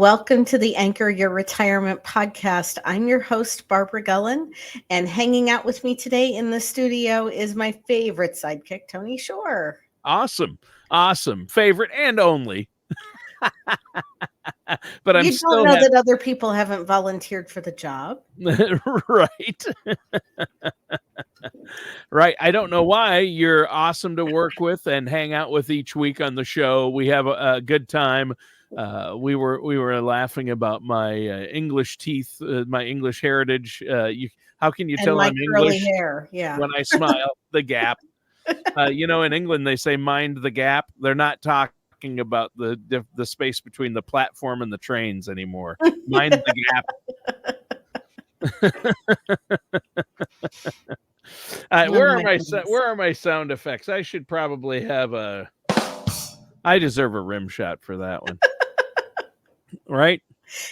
Welcome to the Anchor Your Retirement podcast. I'm your host, Barbara Gulin, and hanging out with me today in the studio is my favorite sidekick, Tony Shore. Awesome. Favorite and only. But I'm You still don't know that other people haven't volunteered for the job. right. Right. I don't know why. You're awesome to work with and hang out with each week on the show. We have a good time. We were laughing about my English teeth, my English heritage. How can you tell my I'm curly English? hair? Yeah. When I smile, the gap. In England they say mind the gap. They're not talking about the space between the platform and the trains anymore. Mind the gap. Where are my sound effects? I should probably have I deserve a rim shot for that one. Right?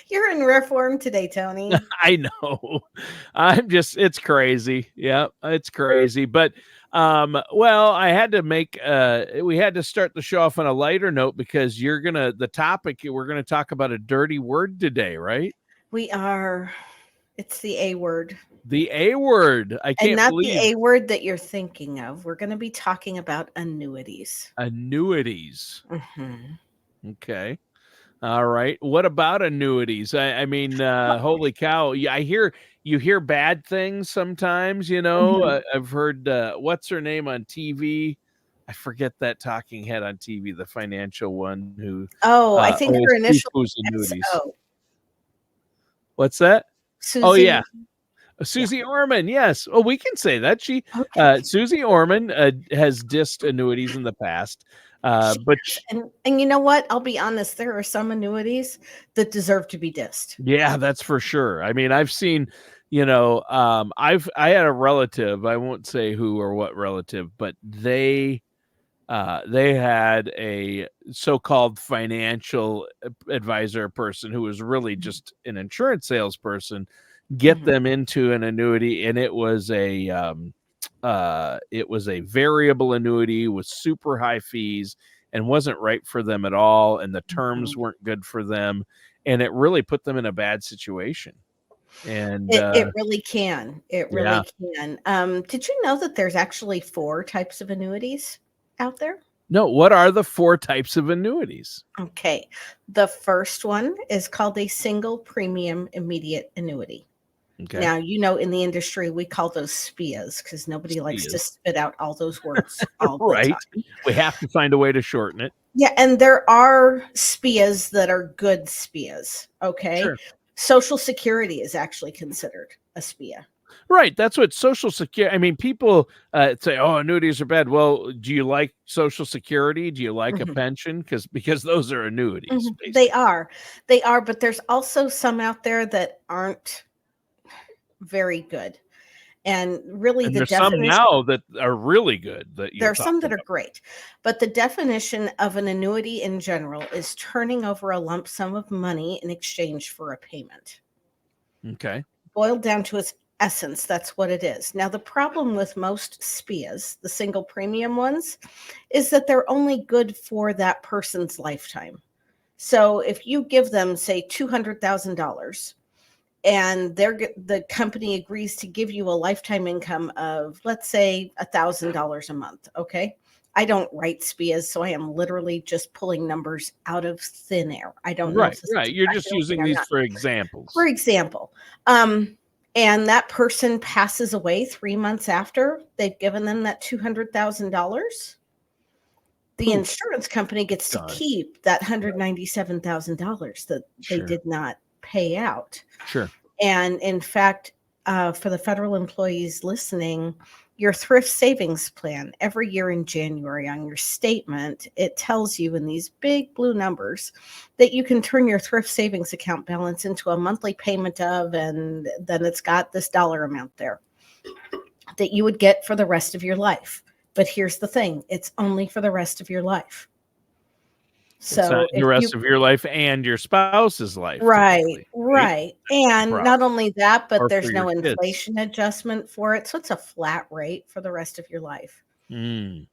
You're in rare form today, Tony. I know. It's crazy. Yeah, it's crazy. But I had to we had to start the show off on a lighter note because the topic, we're gonna talk about a dirty word today, right? We are. It's the A word. The A word. I can't believe. And not the A word that you're thinking of. We're going to be talking about annuities. Annuities. Mm-hmm. Okay. All right. What about annuities? I mean, holy cow. You hear bad things sometimes, Mm-hmm. I've heard, what's her name on TV? I forget that talking head on TV, the financial one who. I think her initial annuities. XO. What's that? Susie. Oh, yeah. Susie Orman. Yes. Oh, we can say that. Susie Orman has dissed annuities in the past. But you know what? I'll be honest. There are some annuities that deserve to be dissed. Yeah, that's for sure. I mean, I've seen, I had a relative. I won't say who or what relative, but they had a so-called financial advisor person who was really just an insurance salesperson get them into an annuity, and it was a variable annuity with super high fees and wasn't right for them at all, and the terms weren't good for them, and it really put them in a bad situation. And it really can. It really can. Did you know that there's actually 4 types of annuities out there? No, what are the 4 types of annuities? Okay. The first one is called a single premium immediate annuity. Okay. Now, in the industry, we call those SPIAs because nobody likes to spit out all those words all the time. We have to find a way to shorten it. Yeah, and there are SPIAs that are good SPIAs, okay? Sure. Social Security is actually considered a SPIA. Right. That's what Social Security. I mean, people say, "Oh, annuities are bad." Well, do you like Social Security? Do you like a pension? Because those are annuities. They are, but there's also some out there that aren't very good. And really, there's some now that are really good. There are some that are great, but the definition of an annuity in general is turning over a lump sum of money in exchange for a payment. Okay. Boiled down to its essence, that's what it is. Now, the problem with most SPIAs, the single premium ones, is that they're only good for that person's lifetime. So if you give them, say, $200,000, and the company agrees to give you a lifetime income of, let's say, $1,000 a month. Okay. I don't write SPIAs, so I am literally just pulling numbers out of thin air. I don't know. Right. You're just using these for examples. For example. And that person passes away 3 months after they've given them that $200,000. The insurance company gets to keep that $197,000 that they did not pay out. Sure. And in fact, for the federal employees listening, your thrift savings plan every year in January on your statement, it tells you in these big blue numbers that you can turn your thrift savings account balance into a monthly payment of, and then it's got this dollar amount there that you would get for the rest of your life. But here's the thing, it's only for the rest of your life. So it's not the rest of your life and your spouse's life. Right. And not only that, but there's no inflation adjustment for it. So it's a flat rate for the rest of your life. And,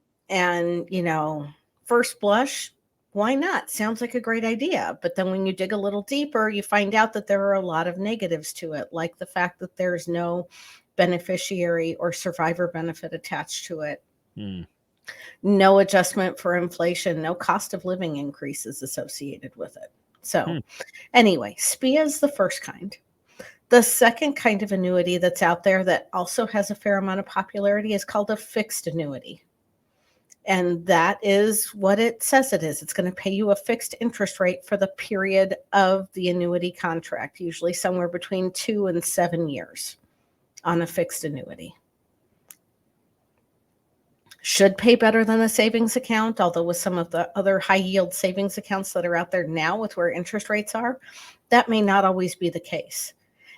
first blush, Why not? Sounds like a great idea. But then when you dig a little deeper, you find out that there are a lot of negatives to it, like the fact that there's no beneficiary or survivor benefit attached to it, Hmm. no adjustment for inflation, no cost of living increases associated with it. So, Hmm. anyway, SPIA is the first kind. The second kind of annuity that's out there that also has a fair amount of popularity is called a fixed annuity. And that is what it says it is. It's going to pay you a fixed interest rate for the period of the annuity contract, usually somewhere between 2 and 7 years on a fixed annuity. Should pay better than a savings account, although with some of the other high yield savings accounts that are out there now with where interest rates are, that may not always be the case.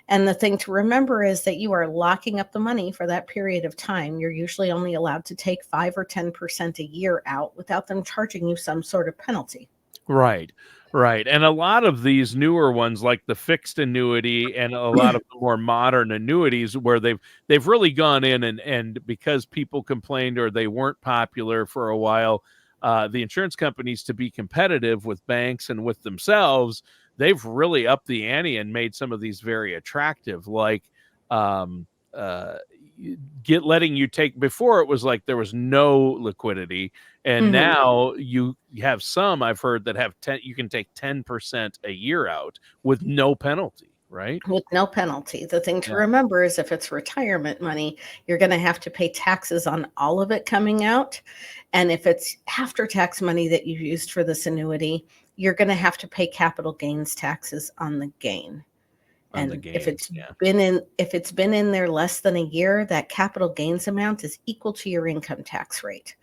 And the thing to remember is that you are locking up the money for that period of time. You're usually only allowed to take 5 or 10% a year out without them charging you some sort of penalty. Right, right. And a lot of these newer ones, like the fixed annuity and a lot of the more modern annuities, where they've really gone in and because people complained or they weren't popular for a while, the insurance companies, to be competitive with banks and with themselves, they've really upped the ante and made some of these very attractive, like um, uh, get letting you take. Before it was like there was no liquidity, and Mhm. now you have some, I've heard, that have 10, you can take 10% a year out with no penalty, right? With no penalty. The thing to Yeah. remember is if it's retirement money, you're going to have to pay taxes on all of it coming out. And if it's after tax money that you used for this annuity, you're going to have to pay capital gains taxes on the gain. On the And gains, yeah. if it's been in there less than a year, that capital gains amount is equal to your income tax rate.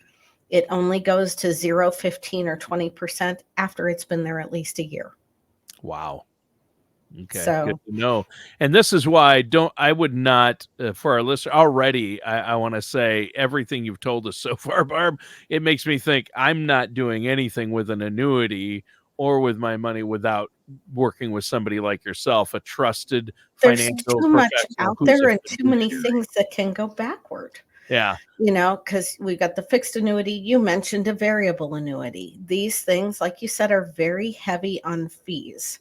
It only goes to 0, 15, or 20% after it's been there at least a year. Wow. Okay, good So to know. And this is why I would not, for our listener already, I want to say everything you've told us so far, Barb, it makes me think I'm not doing anything with an annuity or with my money without working with somebody like yourself, a trusted there's financial too much professional out who's a there and too many fiduciary. things that can go backward, Yeah. because we've got the fixed annuity. You mentioned a variable annuity. These things, like you said, are very heavy on fees.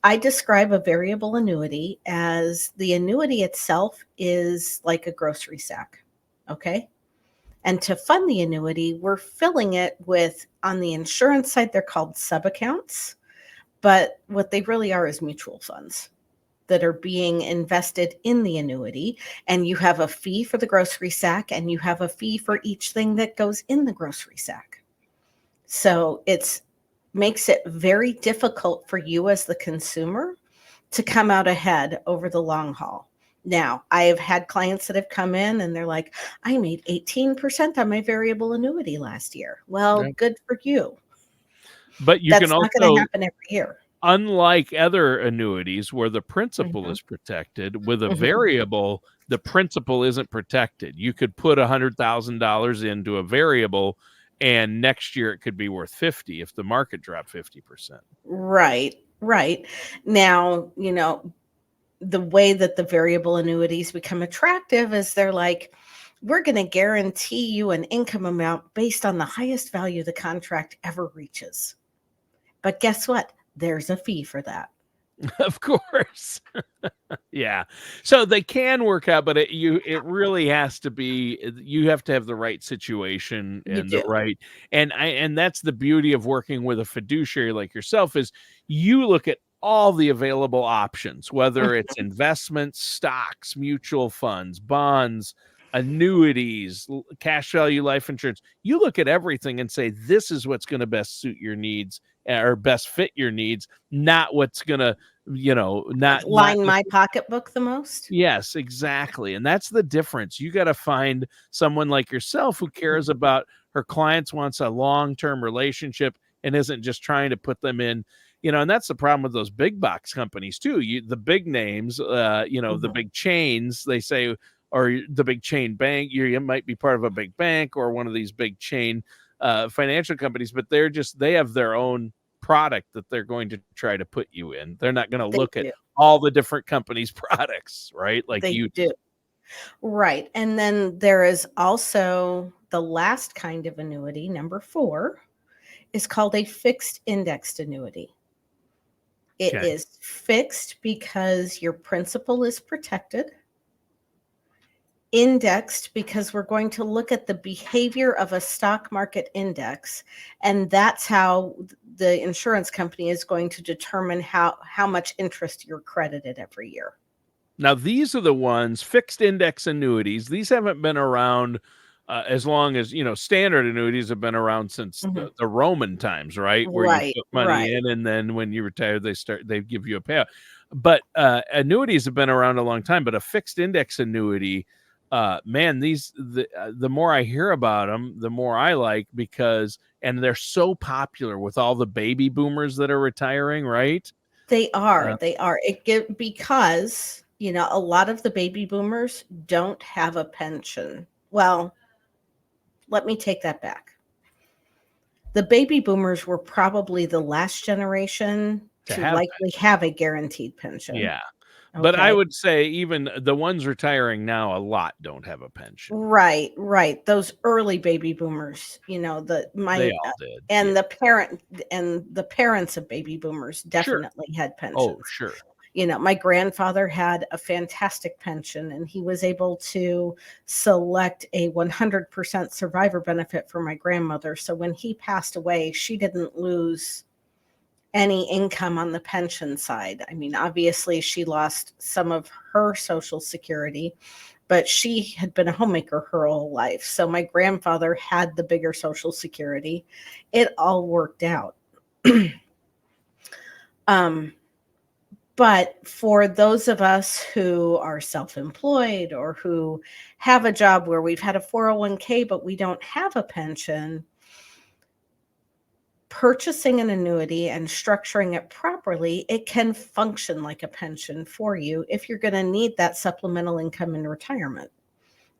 I describe a variable annuity as the annuity itself is like a grocery sack. Okay. And to fund the annuity, we're filling it with, on the insurance side, they're called sub accounts, but what they really are is mutual funds that are being invested in the annuity. And you have a fee for the grocery sack and you have a fee for each thing that goes in the grocery sack. So it's makes it very difficult for you as the consumer to come out ahead over the long haul. Now, I have had clients that have come in and they're like, I made 18% on my variable annuity last year. Well, Yeah. good for you. But you can That's not going to also, happen every year. unlike other annuities where the principal Mhm, is protected, with a mhm. variable, the principal isn't protected. You could put $100,000 into a variable, and next year it could be worth 50 if the market dropped 50%. Right, right. Now, the way that the variable annuities become attractive is they're like, we're going to guarantee you an income amount based on the highest value the contract ever reaches. But guess what? There's a fee for that. Of course. Yeah. So they can work out, but it really has to be, you have to have the right situation You and the do. right, and that's the beauty of working with a fiduciary like yourself, is you look at all the available options, whether it's investments, stocks, mutual funds, bonds, annuities, cash value life insurance. You look at everything and say, this is what's going to best suit your needs, or best fit your needs, not what's going to, not Line my pocketbook the most. yes, exactly. And that's the difference. You got to find someone like yourself who cares about her clients, wants a long-term relationship, and isn't just trying to put them in, and that's the problem with those big box companies too. The big names, the Mhm. big chains, they say, or the big chain bank, you might be part of a big bank or one of these big chain financial companies, but they have their own product that they're going to try to put you in. They're not going to They look at do. all the different companies' products, right? Like They you do. do. Right. And then there is also the last kind of annuity, number 4, is called a fixed indexed annuity. It Okay. is fixed because your principal is protected, indexed because we're going to look at the behavior of a stock market index, and that's how the insurance company is going to determine how much interest you're credited every year. Now, these are the ones, fixed index annuities. These haven't been around as long as, standard annuities have been around since Mhm. the Roman times, right? Where you Right, put money right. in and then when you retire, they give you a payout. But annuities have been around a long time, but a fixed index annuity, man, the more I hear about them, the more I like and they're so popular with all the baby boomers that are retiring, right? They are, Uh, they are. Because, a lot of the baby boomers don't have a pension. Well, let me take that back. The baby boomers were probably the last generation to to have likely have a guaranteed pension. Yeah. But I Okay. would say even the ones retiring now, a lot don't have a pension. Right, right. Those early baby boomers, They all did. Yeah. and the parents of baby boomers Sure. definitely had Oh, pensions. sure. My grandfather had a fantastic pension, and he was able to select a 100% survivor benefit for my grandmother. So when he passed away, she didn't lose any income on the pension side. I mean, obviously, she lost some of her Social Security, but she had been a homemaker her whole life. So my grandfather had the bigger Social Security. It all worked out. um, but for those of us who are self employed or who have a job where we've had a 401k, but we don't have a pension, purchasing an annuity and structuring it properly, it can function like a pension for you if you're going to need that supplemental income in retirement.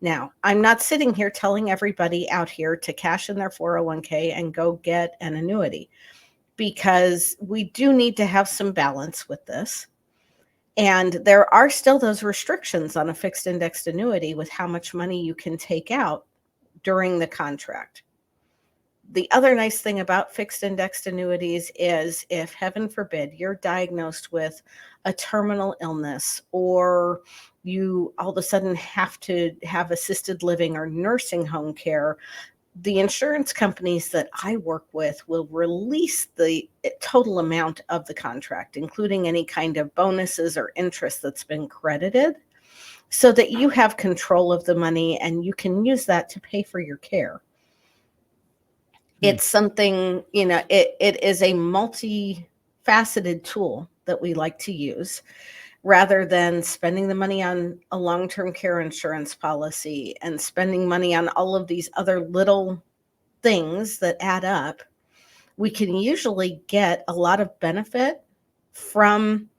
Now, I'm not sitting here telling everybody out here to cash in their 401k and go get an annuity, because we do need to have some balance with this. And there are still those restrictions on a fixed indexed annuity with how much money you can take out during the contract. The other nice thing about fixed indexed annuities is, if heaven forbid you're diagnosed with a terminal illness, or you all of a sudden have to have assisted living or nursing home care, the insurance companies that I work with will release the total amount of the contract, including any kind of bonuses or interest that's been credited, so that you have control of the money and you can use that to pay for your care. Hmm. It's something, it is a multifaceted tool that we like to use, rather than spending the money on a long-term care insurance policy and spending money on all of these other little things that add up. We can usually get a lot of benefit from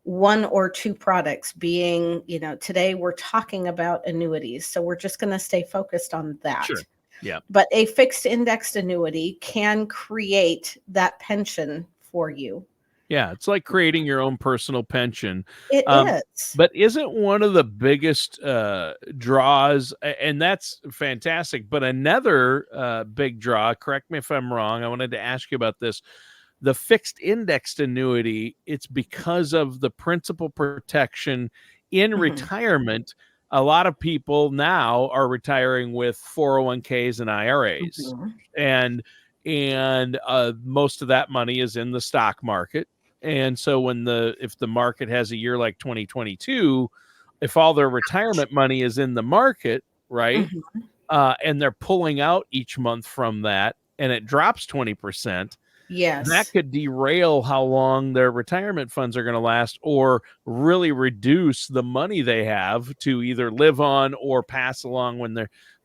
one or two products. Being, today we're talking about annuities, so we're just going to stay focused on that. Sure. Yeah. But a fixed indexed annuity can create that pension for you. Yeah. It's like creating your own personal pension. It Um, is. but isn't one of the biggest draws, and that's fantastic, but another big draw, correct me if I'm wrong, I wanted to ask you about this. The fixed indexed annuity, it's because of the principal protection in Mhm, retirement. A lot of people now are retiring with 401ks and IRAs, mhm. and most of that money is in the stock market. And so if the market has a year like 2022, if all their retirement money is in the market, right, Mhm. and they're pulling out each month from that, and it drops 20%, that Yes. could derail how long their retirement funds are going to last, or really reduce the money they have to either live on or pass along when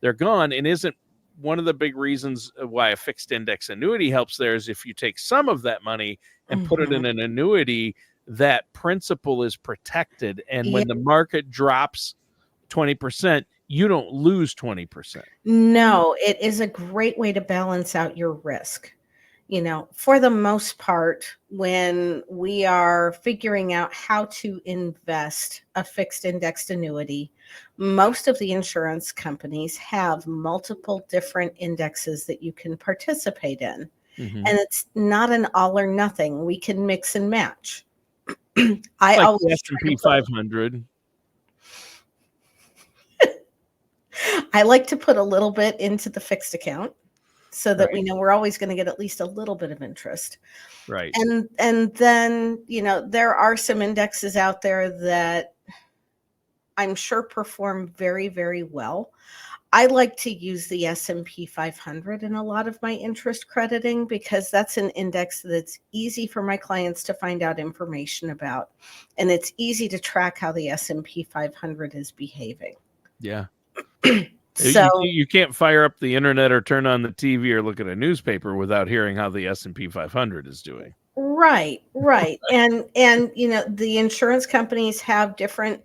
they're gone. And isn't one of the big reasons why a fixed index annuity helps there is if you take some of that money and put it Mhm. in an annuity, that principal is protected, and Yeah. when the market drops 20%, you don't lose 20%. No, it is a great way to balance out your risk. For the most part, when we are figuring out how to invest a fixed indexed annuity, most of the insurance companies have multiple different indexes that you can participate in. Mhm. And it's not an all or nothing. We can mix and match. I Like the always try to S&P put 500. I like to put a little bit into the fixed account so that we Right, know we're always going to get at least a little bit of interest. right. And then, there are some indexes out there that I'm sure perform very, very well. I like to use the S&P 500 in a lot of my interest crediting because that's an index that's easy for my clients to find out information about, and it's easy to track how the S&P 500 is behaving. Yeah. So, You can't fire up the internet or turn on the TV or look at a newspaper without hearing how the S&P 500 is doing. right, right. And the insurance companies have different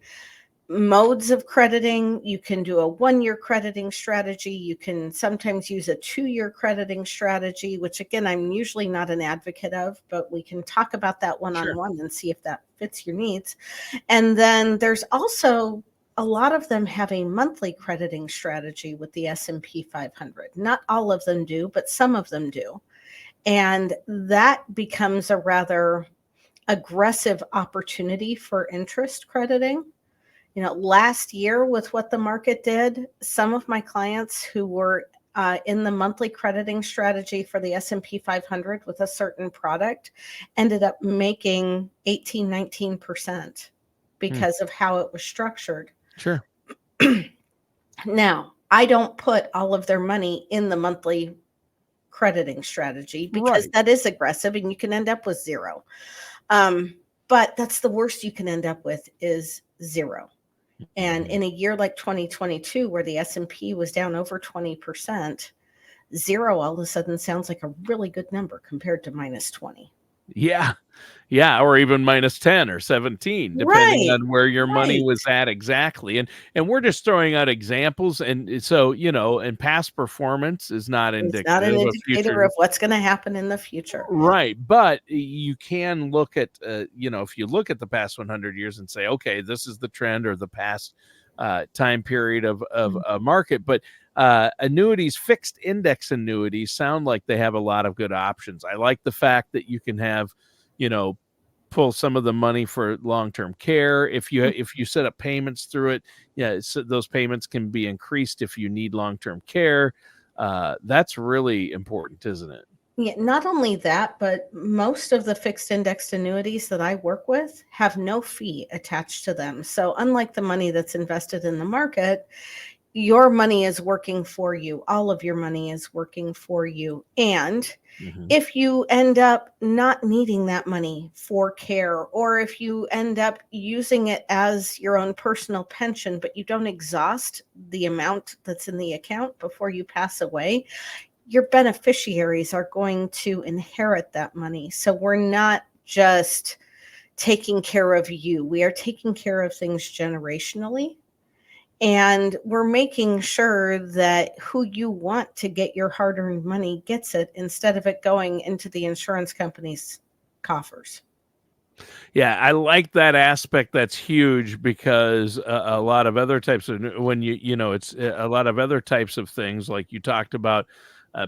modes of crediting. You can do a 1-year crediting strategy. You can sometimes use a 2-year crediting strategy, which again, I'm usually not an advocate of, but we can talk about that one Sure. on one and see if that fits your needs. And then there's also a lot of them have a monthly crediting strategy with the S&P 500. Not all of them do, but some of them do. And that becomes a rather aggressive opportunity for interest crediting. Last year with what the market did, some of my clients who were in the monthly crediting strategy for the S&P 500 with a certain product ended up making 18, 19% Hmm. because of how it was structured. Sure. Now, I don't put all of their money in the monthly crediting strategy because Right. that is aggressive and you can end up with zero. Um, but that's the worst you can end up with is zero. And Mhm. in a year like 2022, where the S&P was down over 20%, zero all of a sudden sounds like a really good number compared to minus 20. Yeah. Yeah, or even minus 10 or 17, depending Right, on where your money right. was at exactly, and we're just throwing out examples, and so, and past performance is not It's not an indicative of indicator future. of what's going to happen in the future. Right, but you can look at, if you look at the past 100 years and say, okay, this is the trend or the past time period of Mhm. a market. But annuities, fixed index annuities, sound like they have a lot of good options. I like the fact that you can have, you know, pull some of the money for long-term care if you set up payments through it. Yeah, so those payments can be increased if you need long-term care. That's really important, isn't it? Yeah, not only that, but most of the fixed indexed annuities that I work with have no fee attached to them. So, unlike the money that's invested in the market, your money is working for you. All of your money is working for you. And Mhm. if you end up not needing that money for care, or if you end up using it as your own personal pension, but you don't exhaust the amount that's in the account before you pass away, your beneficiaries are going to inherit that money. So we're not just taking care of you, we are taking care of things generationally. And we're making sure that who you want to get your hard earned money gets it instead of it going into the insurance company's coffers. Yeah, I like that aspect. That's huge because a lot of other types of when it's a lot of other types of things like you talked about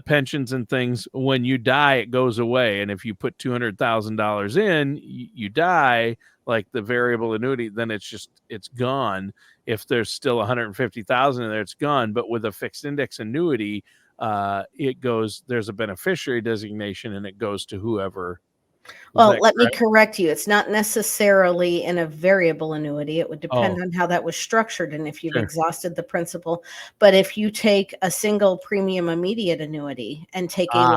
pensions and things. When you die, it goes away, and if you put $200,000 in, you die. Like the variable annuity, then it's gone. If there's still 150,000 in there, it's gone. But with a fixed index annuity, it goes. There's a beneficiary designation, and it goes to whoever. Is Well, that let me correct? correct you. It's not necessarily in a variable annuity. It would Oh, depend on how that was structured and if you've sure. exhausted the principal. But if you take a single premium immediate annuity and take That and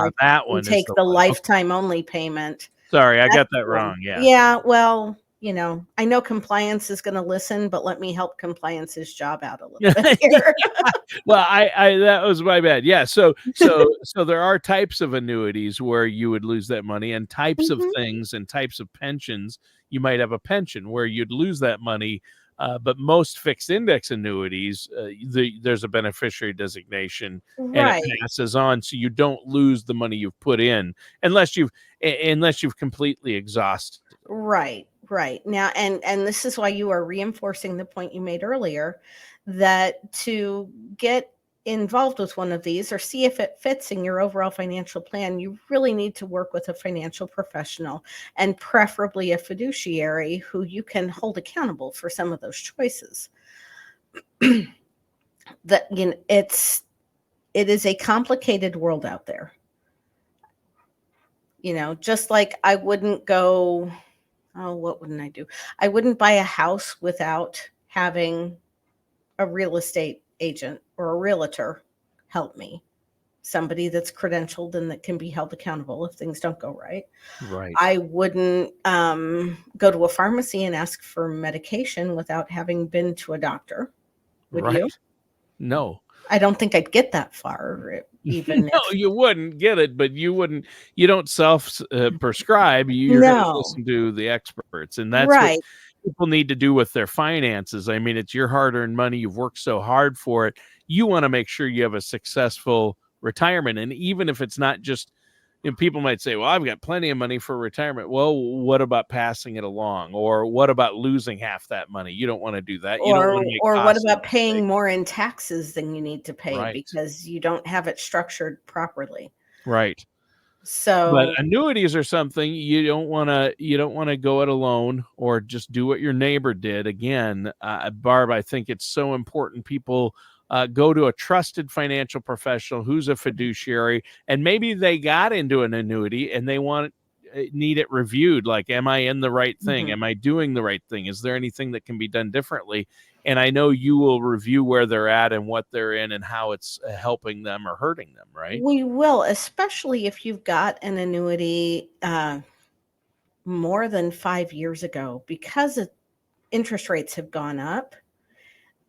one is take the the one. Okay. lifetime only payment, Sorry, I that's got that the one. wrong. Yeah. Yeah, well, I know compliance is going to listen, but let me help compliance's job out a little bit here. Well, I that was my bad. Yeah, so there are types of annuities where you would lose that money and types of Mhm. things and types of pensions. You might have a pension where you'd lose that money, but most fixed index annuities, there's a beneficiary designation and it Right. passes on, so you don't lose the money you've put in unless you've completely exhausted it. Right, right. Now, and this is why you are reinforcing the point you made earlier that to get involved with one of these or see if it fits in your overall financial plan, you really need to work with a financial professional, and preferably a fiduciary who you can hold accountable for some of those choices. That, you know, it is a complicated world out there. You know, just like I wouldn't go, oh, what wouldn't I do? I wouldn't buy a house without having a real estate agent or a realtor help me, somebody that's credentialed and that can be held accountable if things don't go right. Right. I wouldn't go to a pharmacy and ask for medication without having been to a doctor. Would you? Right. No. I don't think I'd get that far, even No, if. you wouldn't get it, but you don't self prescribe. You're going to No, listen to the experts. And that's what right. people need to do with their finances. I mean, it's your hard earned money. You've worked so hard for it. You want to make sure you have a successful retirement. And even if it's not just, you know, people might say, well, I've got plenty of money for retirement. Well, what about passing it along? Or what about losing half that money? You don't want to do that. You don't want to make Or what costly about paying mistakes. more in taxes than you need to pay Right. because you don't have it structured properly? Right. But So, annuities are something you don't want to go it alone or just do what your neighbor did. Again, Barb, I think it's so important people go to a trusted financial professional who's a fiduciary, and maybe they got into an annuity and they need it reviewed. Like, am I in the right thing? mhm. Am I doing the right thing? Is there anything that can be done differently? And I know you will review where they're at and what they're in and how it's helping them or hurting them, right? We will, especially if you've got an annuity more than 5 years ago, because interest rates have gone up.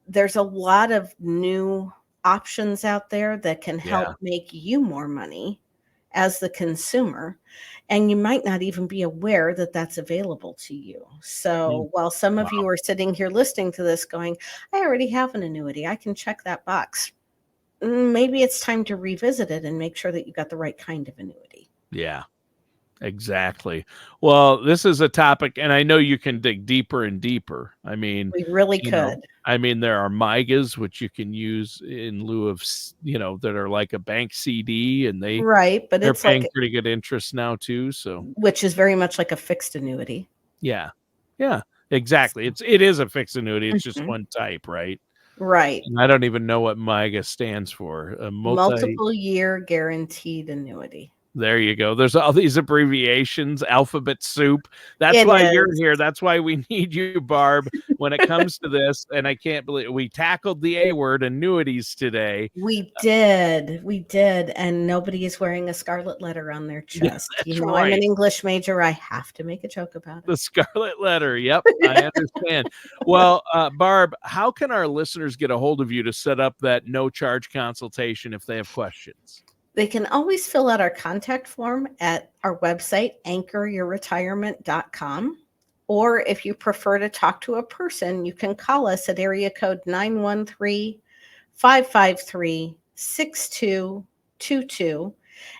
There's a lot of new options out there that can Yeah. help make you more money as the consumer, and you might not even be aware that that's available to you. Mm. So while some of Wow. you are sitting here listening to this going, I already have an annuity, I can check that box. Maybe it's time to revisit it and make sure that you got the right kind of annuity. Yeah. Exactly. Well, this is a topic, and I know you can dig deeper and deeper. I mean, We really you know, could. there are MIGAs which you can use in lieu of, that are like a bank CD, and Right, but they're it's like, paying pretty good interest now too. So which is very much like a fixed annuity. yeah, yeah, exactly. It is a fixed annuity. It's just Mhm. one type, right? Right. And I don't even know what MIGA stands for. A multi. Multiple year guaranteed annuity. There you go. There's all these abbreviations, alphabet soup. That's It why you're is. here. That's why we need you, Barb, when it comes to this. And I can't believe we tackled the A word, annuities, today. We did, and nobody is wearing a scarlet letter on their Yeah, chest. You that's know, I'm an right. English major, I have to make a joke about The scarlet letter. Yep, I it. understand. Well, Barb, how can our listeners get a hold of you to set up that no charge consultation if they have questions? They can always fill out our contact form at our website, anchoryourretirement.com. Or if you prefer to talk to a person, you can call us at area code 913-553-6222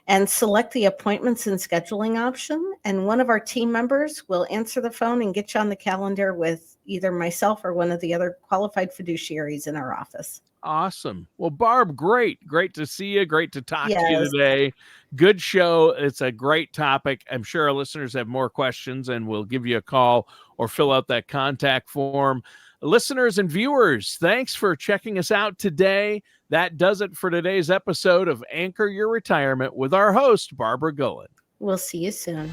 and select the appointments and scheduling option. And one of our team members will answer the phone and get you on the calendar with either myself or one of the other qualified fiduciaries in our office. Awesome. Well, Barb, great. Great to see you. Great to talk to you Yes, today. Good show. It's a great topic. I'm sure our listeners have more questions and we'll give you a call or fill out that contact form. Listeners and viewers, thanks for checking us out today. That does it for today's episode of Anchor Your Retirement with our host, Barbara Gulin. we'll see you soon.